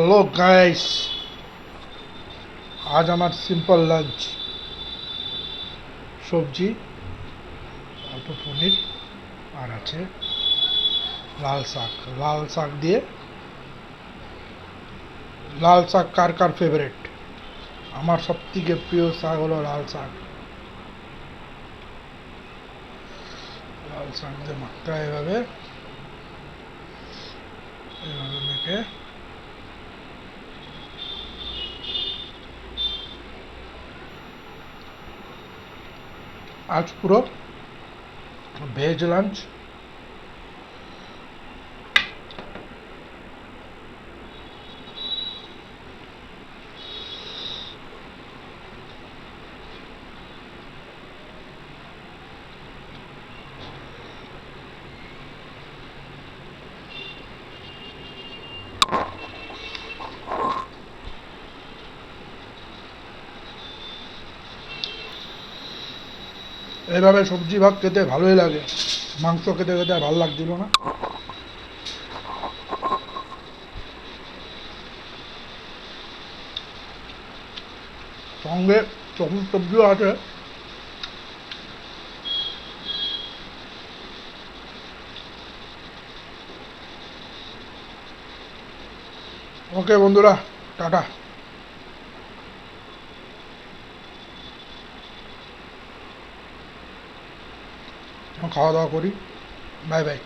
Hello guys, आज हमार simple lunch सब्जी অল্প পনির আর আছে লাল শাক দিয়ে। লাল শাক কার কার ফেভারিট? আমার সবথেকে প্রিয় শাক হলো লাল শাক। লাল শাক দিয়ে মাখতে হয় এভাবে এভাবে মেখে। आज পুরো ভেজ লাঞ্চ। এইভাবে সবজি ভাত খেতে ভালোই লাগে, মাংস খেতে খেতে আর ভালো লাগছিল না। সঙ্গে সবজিও আছে। ওকে বন্ধুরা, টাটা, খাওয়া দাওয়া করি, বাই বাই।